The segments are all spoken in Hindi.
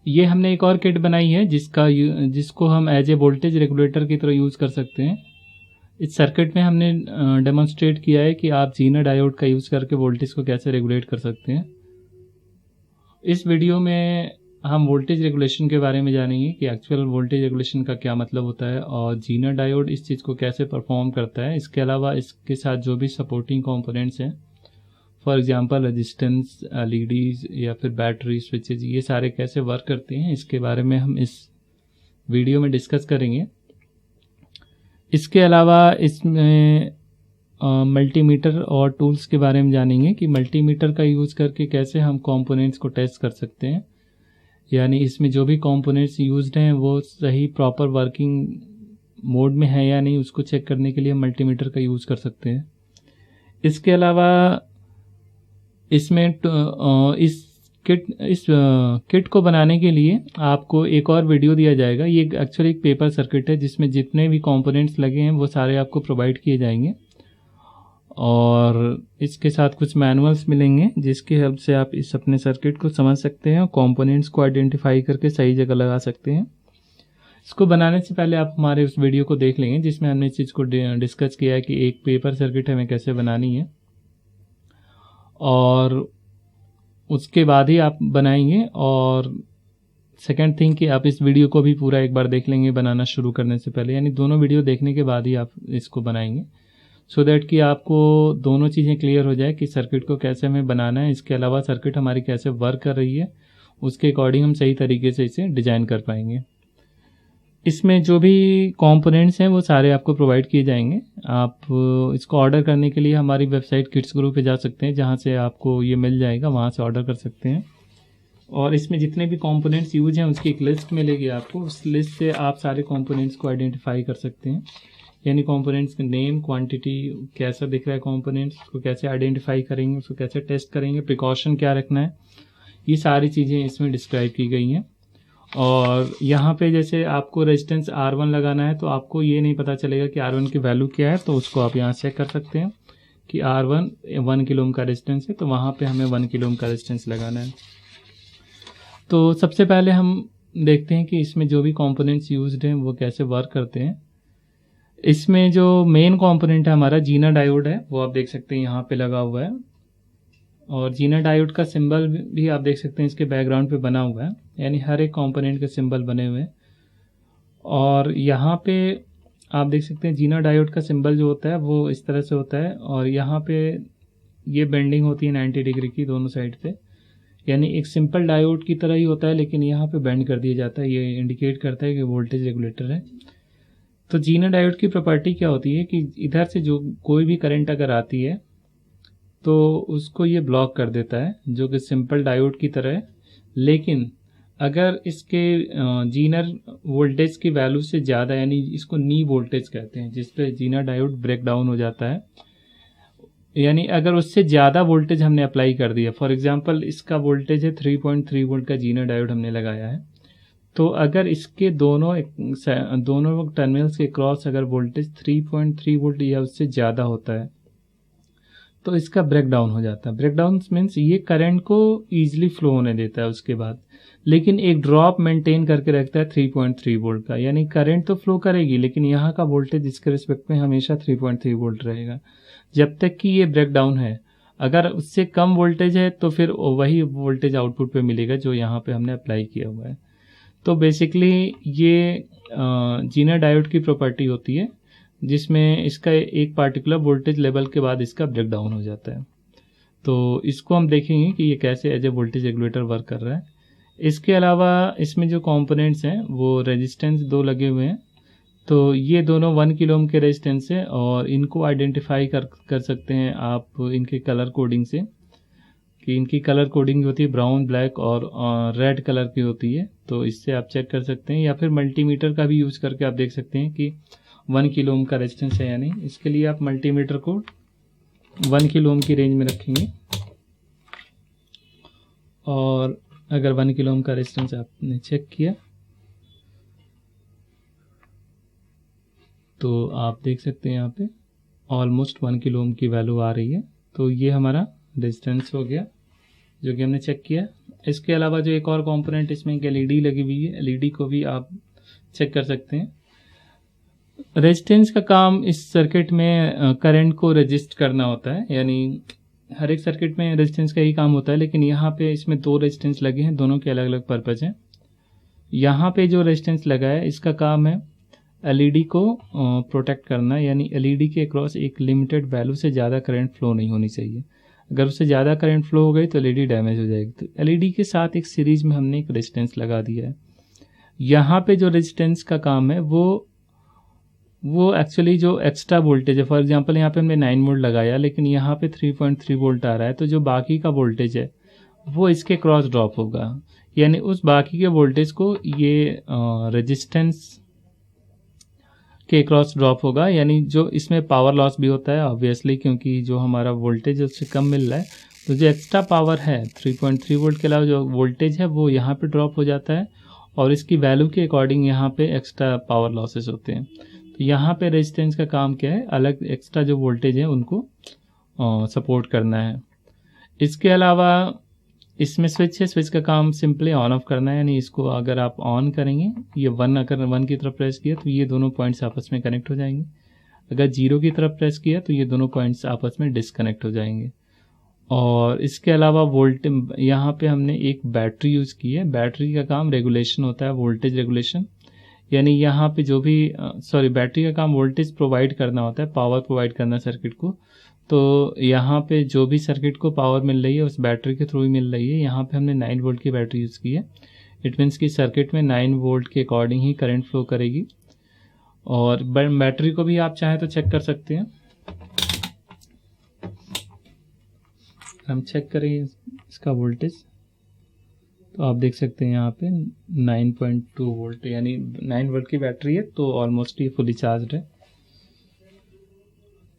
ये हमने एक और किट बनाई है जिसको हम एज ए वोल्टेज रेगुलेटर की तरह यूज़ कर सकते हैं। इस सर्किट में हमने डेमोन्स्ट्रेट किया है कि आप जीना डायोड का यूज़ करके वोल्टेज को कैसे रेगुलेट कर सकते हैं। इस वीडियो में हम वोल्टेज रेगुलेशन के बारे में जानेंगे कि एक्चुअल वोल्टेज रेगुलेशन का क्या मतलब होता है और जीना डायोड इस चीज़ को कैसे परफॉर्म करता है। इसके अलावा इसके साथ जो भी सपोर्टिंग कंपोनेंट्स हैं, फॉर एग्जांपल रेजिस्टेंस, एलईडीज या फिर बैटरी, स्विचेज, ये सारे कैसे वर्क करते हैं, इसके बारे में हम इस वीडियो में डिस्कस करेंगे। इसके अलावा इसमें मल्टीमीटर और टूल्स के बारे में जानेंगे कि मल्टीमीटर का यूज़ करके कैसे हम कंपोनेंट्स को टेस्ट कर सकते हैं, यानी इसमें जो भी कंपोनेंट्स यूज्ड हैं वो सही प्रॉपर वर्किंग मोड में है या नहीं, उसको चेक करने के लिए हम मल्टीमीटर का यूज़ कर सकते हैं। इसके अलावा इसमें इस किट को बनाने के लिए आपको एक और वीडियो दिया जाएगा। ये एक्चुअली एक पेपर सर्किट है जिसमें जितने भी कंपोनेंट्स लगे हैं वो सारे आपको प्रोवाइड किए जाएंगे और इसके साथ कुछ मैनुअल्स मिलेंगे जिसकी हेल्प से आप इस अपने सर्किट को समझ सकते हैं और कंपोनेंट्स को आइडेंटिफाई करके सही जगह लगा सकते हैं। इसको बनाने से पहले आप हमारे उस वीडियो को देख लेंगे जिसमें हमने इस चीज़ को डिस्कस किया है कि एक पेपर सर्किट हमें कैसे बनानी है और उसके बाद ही आप बनाएंगे। और सेकंड थिंग कि आप इस वीडियो को भी पूरा एक बार देख लेंगे बनाना शुरू करने से पहले, यानी दोनों वीडियो देखने के बाद ही आप इसको बनाएंगे, सो दैट कि आपको दोनों चीज़ें क्लियर हो जाए कि सर्किट को कैसे हमें बनाना है। इसके अलावा सर्किट हमारी कैसे वर्क कर रही है, उसके अकॉर्डिंग हम सही तरीके से इसे डिज़ाइन कर पाएंगे। इसमें जो भी कंपोनेंट्स हैं वो सारे आपको प्रोवाइड किए जाएंगे। आप इसको ऑर्डर करने के लिए हमारी वेबसाइट किड्स ग्रुप पे जा सकते हैं, जहाँ से आपको ये मिल जाएगा, वहाँ से ऑर्डर कर सकते हैं। और इसमें जितने भी कंपोनेंट्स यूज हैं उसकी एक लिस्ट मिलेगी आपको, उस लिस्ट से आप सारे कंपोनेंट्स को आइडेंटिफाई कर सकते हैं, यानी कंपोनेंट्स का नेम, क्वांटिटी, कैसा दिख रहा है कंपोनेंट्स, उसको कैसे आइडेंटिफाई करेंगे, उसको कैसे टेस्ट करेंगे, प्रिकॉशन क्या रखना है, ये सारी चीज़ें इसमें डिस्क्राइब की गई हैं। और यहाँ पे जैसे आपको रेजिस्टेंस R1 लगाना है तो आपको ये नहीं पता चलेगा कि R1 की वैल्यू क्या है, तो उसको आप यहाँ चेक कर सकते हैं कि R1 1 किलो ओम का रेजिस्टेंस है, तो वहाँ पे हमें 1 किलो ओम का रेजिस्टेंस लगाना है। तो सबसे पहले हम देखते हैं कि इसमें जो भी कंपोनेंट्स यूज्ड हैं वो कैसे वर्क करते हैं। इसमें जो मेन कंपोनेंट है हमारा जीना डायोड है, वो आप देख सकते हैं यहाँ पे लगा हुआ है और जीना डायोड का सिंबल भी आप देख सकते हैं इसके बैकग्राउंड पे बना हुआ है, यानी हर एक कंपोनेंट के सिंबल बने हुए हैं। और यहाँ पे आप देख सकते हैं जीना डायोड का सिंबल जो होता है वो इस तरह से होता है और यहाँ पे ये बेंडिंग होती है 90 डिग्री की दोनों साइड पे, यानी एक सिंपल डायोड की तरह ही होता है लेकिन यहाँ पे बेंड कर दिया जाता है। ये इंडिकेट करता है कि वोल्टेज रेगुलेटर है। तो जीना डायोड की प्रॉपर्टी क्या होती है कि इधर से जो कोई भी करंट अगर आती है तो उसको ये ब्लॉक कर देता है, जो कि सिंपल डायोड की तरह है। लेकिन अगर इसके जीनर वोल्टेज की वैल्यू से ज़्यादा, यानी इसको नी वोल्टेज कहते हैं, जिस पे जीना डायोड ब्रेक डाउन हो जाता है, यानी अगर उससे ज़्यादा वोल्टेज हमने अप्लाई कर दिया, फॉर एग्जांपल इसका वोल्टेज है 3.3 वोल्ट का जीना डायोड हमने लगाया है, तो अगर इसके दोनों टर्मिनल्स के क्रॉस अगर वोल्टेज 3.3 वोल्ट या उससे ज़्यादा होता है तो इसका ब्रेक डाउन हो जाता है। ब्रेक डाउन मीन्स ये करंट को ईजिली फ्लो होने देता है उसके बाद, लेकिन एक ड्रॉप मेंटेन करके रखता है 3.3 वोल्ट का, यानी करंट तो फ्लो करेगी लेकिन यहाँ का वोल्टेज इसके रिस्पेक्ट में हमेशा 3.3 वोल्ट रहेगा जब तक कि ये ब्रेक डाउन है। अगर उससे कम वोल्टेज है तो फिर वही वोल्टेज आउटपुट पे मिलेगा जो यहाँ पे हमने अप्लाई किया हुआ है। तो बेसिकली ये जीना डायोड की प्रॉपर्टी होती है जिसमें इसका एक पार्टिकुलर वोल्टेज लेवल के बाद इसका ब्रेक डाउन हो जाता है। तो इसको हम देखेंगे कि ये कैसे as a voltage regulator work कर रहा है। इसके अलावा इसमें जो कंपोनेंट्स हैं वो रेजिस्टेंस 2 लगे हुए हैं, तो ये दोनों 1 किलो ओम के रेजिस्टेंस है और इनको आइडेंटिफाई कर सकते हैं आप इनके कलर कोडिंग से, कि इनकी कलर कोडिंग होती है ब्राउन, ब्लैक और रेड कलर की होती है, तो इससे आप चेक कर सकते हैं। या फिर मल्टीमीटर का भी यूज़ करके आप देख सकते हैं कि 1 किलो ओम का रेजिस्टेंस है या नहीं। इसके लिए आप मल्टीमीटर को 1 किलो ओम की रेंज में रखेंगे और अगर 1 किलो ओम का रेजिस्टेंस आपने चेक किया तो आप देख सकते हैं यहाँ पे ऑलमोस्ट 1 किलो ओम की वैल्यू आ रही है। तो ये हमारा रेजिस्टेंस हो गया जो कि हमने चेक किया। इसके अलावा जो एक और कंपोनेंट इसमें एक एलईडी लगी हुई है, एलईडी को भी आप चेक कर सकते हैं। रेजिस्टेंस का काम इस सर्किट में करंट को रजिस्ट करना होता है, यानी हर एक सर्किट में रेजिस्टेंस का ही काम होता है, लेकिन यहाँ पे इसमें 2 रेजिस्टेंस लगे हैं, दोनों के अलग अलग पर्पज हैं। यहाँ पे जो रेजिस्टेंस लगा है इसका काम है एलईडी को प्रोटेक्ट करना, यानी एलईडी के अक्रॉस एक लिमिटेड वैल्यू से ज़्यादा करंट फ्लो नहीं होनी चाहिए। अगर उससे ज़्यादा करंट फ्लो हो गई तो एलईडी डैमेज हो जाएगी। तो एलईडी के साथ एक सीरीज में हमने एक रेजिस्टेंस लगा दिया है। यहाँ पे जो रेजिस्टेंस का काम है वो एक्चुअली जो एक्स्ट्रा वोल्टेज है, फॉर एग्जांपल यहाँ पे हमने 9 वोल्ट लगाया, लेकिन यहाँ पे 3.3 वोल्ट आ रहा है, तो जो बाकी का वोल्टेज है वो इसके क्रॉस ड्रॉप होगा, यानी उस बाकी के वोल्टेज को ये रेजिस्टेंस के क्रॉस ड्रॉप होगा, यानी जो इसमें पावर लॉस भी होता है ऑब्वियसली, क्योंकि जो हमारा वोल्टेज उससे कम मिल रहा है, तो जो एक्स्ट्रा पावर है 3.3 वोल्ट के अलावा जो वोल्टेज है वो यहाँ पे ड्रॉप हो जाता है, और इसकी वैल्यू के अकॉर्डिंग यहाँ पे एक्स्ट्रा पावर लॉसेस होते हैं। तो यहाँ पे रेजिस्टेंस का काम क्या है, अलग एक्स्ट्रा जो वोल्टेज है उनको सपोर्ट करना है। इसके अलावा इसमें स्विच है, स्विच का काम सिंपली ऑन ऑफ करना है, यानी इसको अगर आप ऑन करेंगे, ये 1 अगर 1 की तरफ प्रेस किया तो ये दोनों पॉइंट्स आपस में कनेक्ट हो जाएंगे, अगर 0 की तरफ प्रेस किया तो ये दोनों पॉइंट्स आपस में डिसकनेक्ट हो जाएंगे। और इसके अलावा यहाँ पे हमने एक बैटरी यूज़ की है। बैटरी का काम रेगुलेशन होता है, वोल्टेज रेगुलेशन, यानी यहाँ पे जो भी बैटरी का काम वोल्टेज प्रोवाइड करना होता है, पावर प्रोवाइड करना सर्किट को। तो यहाँ पे जो भी सर्किट को पावर मिल रही है उस बैटरी के थ्रू ही मिल रही है। यहाँ पे हमने 9 वोल्ट की बैटरी यूज़ की है। इट मीन्स कि सर्किट में 9 वोल्ट के अकॉर्डिंग ही करंट फ्लो करेगी। और बैटरी को भी आप चाहें तो चेक कर सकते हैं। हम चेक करेंगे इसका वोल्टेज, तो आप देख सकते हैं यहाँ पे 9.2 वोल्ट, यानी 9 वोल्ट की बैटरी है, तो ऑलमोस्ट ये फुली चार्ज है।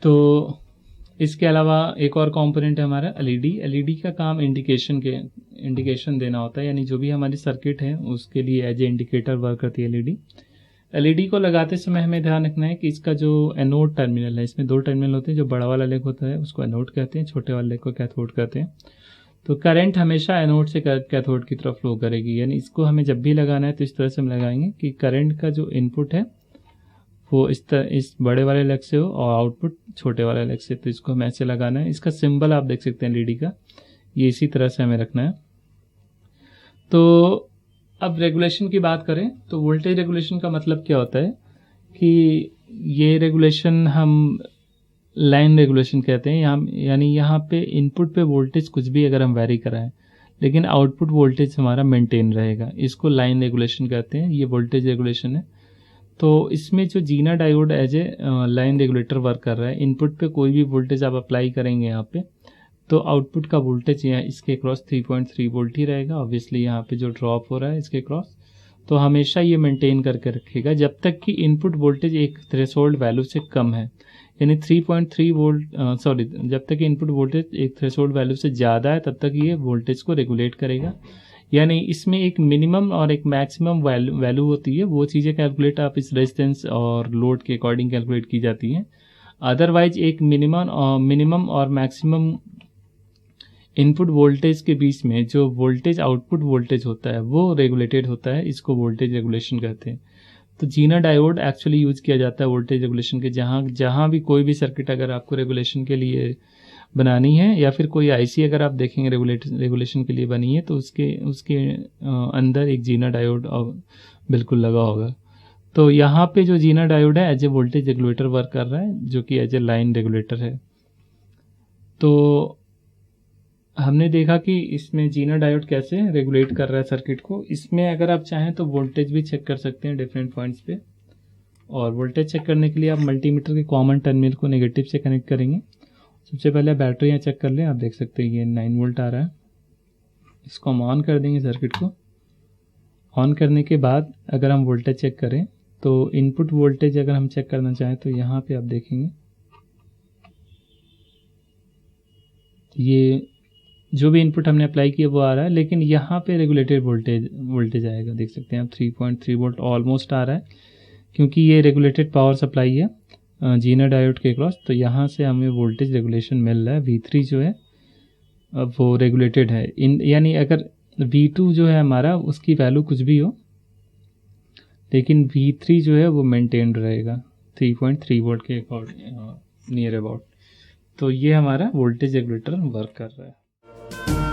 तो इसके अलावा एक और कंपोनेंट है हमारा एलईडी। एलईडी का काम इंडिकेशन देना होता है, यानी जो भी हमारी सर्किट है उसके लिए एज ए इंडिकेटर वर्क करती है एलईडी। एलईडी को लगाते समय हमें ध्यान रखना है कि इसका जो एनोड टर्मिनल है, इसमें 2 टर्मिनल होते हैं। जो बड़ा वाला लेग होता है उसको एनोड कहते हैं, छोटे वाले लेग को कैथोड कहते हैं। तो करंट हमेशा एनोड से कैथोड की तरफ फ्लो करेगी, यानी इसको हमें जब भी लगाना है तो इस तरह से हम लगाएंगे कि करंट का जो इनपुट है वो इस बड़े वाले लेग से हो और आउटपुट छोटे वाले लेग से। तो इसको हमें ऐसे लगाना है। इसका सिंबल आप देख सकते हैं एलईडी का, ये इसी तरह से हमें रखना है। तो अब रेगुलेशन की बात करें तो वोल्टेज रेगुलेशन का मतलब क्या होता है कि ये रेगुलेशन हम लाइन रेगुलेशन कहते हैं। यानी यहाँ पे इनपुट पे वोल्टेज कुछ भी अगर हम वेरी कराएं, लेकिन आउटपुट वोल्टेज हमारा मेंटेन रहेगा, इसको लाइन रेगुलेशन कहते हैं। ये वोल्टेज रेगुलेशन है। तो इसमें जो जीना diode as a line regulator work कर रहा है। इनपुट पे कोई भी वोल्टेज आप अप्लाई करेंगे यहाँ पे, तो आउटपुट का वोल्टेज यहाँ इसके क्रॉस 3.3 वोल्ट ही रहेगा। ऑब्वियसली यहाँ पे जो ड्रॉप हो रहा है इसके क्रॉस, तो हमेशा ये मेंटेन करके रखेगा जब तक कि इनपुट वोल्टेज एक थ्रेशोल्ड वैल्यू से कम है, यानी 3.3 वोल्ट जब तक इनपुट वोल्टेज एक थ्रेशोल्ड वैल्यू से ज़्यादा है तब तक ये वोल्टेज को रेगुलेट करेगा। यानी इसमें एक मिनिमम और एक मैक्सिमम वैल्यू होती है, वो चीज़ें कैलकुलेट आप इस रेजिस्टेंस और लोड के अकॉर्डिंग कैलकुलेट की जाती हैं। अदरवाइज एक मिनिमम और मैक्सिमम इनपुट वोल्टेज के बीच में जो वोल्टेज आउटपुट वोल्टेज होता है वो रेगुलेटेड होता है, इसको वोल्टेज रेगुलेशन कहते हैं। तो जीना डायोड एक्चुअली यूज किया जाता है वोल्टेज रेगुलेशन के। जहाँ भी कोई भी सर्किट अगर आपको रेगुलेशन के लिए बनानी है, या फिर कोई आईसी अगर आप देखेंगे रेगुलेशन के लिए बनी है, तो उसके अंदर एक जीना डायोड बिल्कुल लगा होगा। तो यहाँ पे जो जीना डायोड है as a voltage regulator work कर रहा है, जो कि एज ए लाइन रेगुलेटर है। तो हमने देखा कि इसमें जीना डायोड कैसे रेगुलेट कर रहा है सर्किट को। इसमें अगर आप चाहें तो वोल्टेज भी चेक कर सकते हैं डिफरेंट पॉइंट्स पे। और वोल्टेज चेक करने के लिए आप मल्टीमीटर के कॉमन टर्मिनल को नेगेटिव से कनेक्ट करेंगे। सबसे पहले बैटरी यहाँ चेक कर लें। आप देख सकते हैं ये 9 वोल्ट आ रहा है। इसको हम ऑन कर देंगे सर्किट को। ऑन करने के बाद अगर हम वोल्टेज चेक करें तो इनपुट वोल्टेज अगर हम चेक करना चाहें तो यहाँ पे आप देखेंगे ये जो भी इनपुट हमने अप्लाई किया वो आ रहा है, लेकिन यहाँ पे रेगुलेटेड वोल्टेज आएगा। देख सकते हैं आप 3.3 वोल्ट ऑलमोस्ट आ रहा है, क्योंकि ये रेगुलेटेड पावर सप्लाई है जीना डायोड के क्रॉस। तो यहाँ से हमें वोल्टेज रेगुलेशन मिल रहा है। V3 जो है अब वो रेगुलेटेड है। यानी अगर V2 जो है हमारा, उसकी वैल्यू कुछ भी हो, लेकिन V3 जो है वो मेंटेन्ड रहेगा 3.3 वोल्ट के नियर अबाउट। तो ये हमारा वोल्टेज रेगुलेटर वर्क कर रहा है।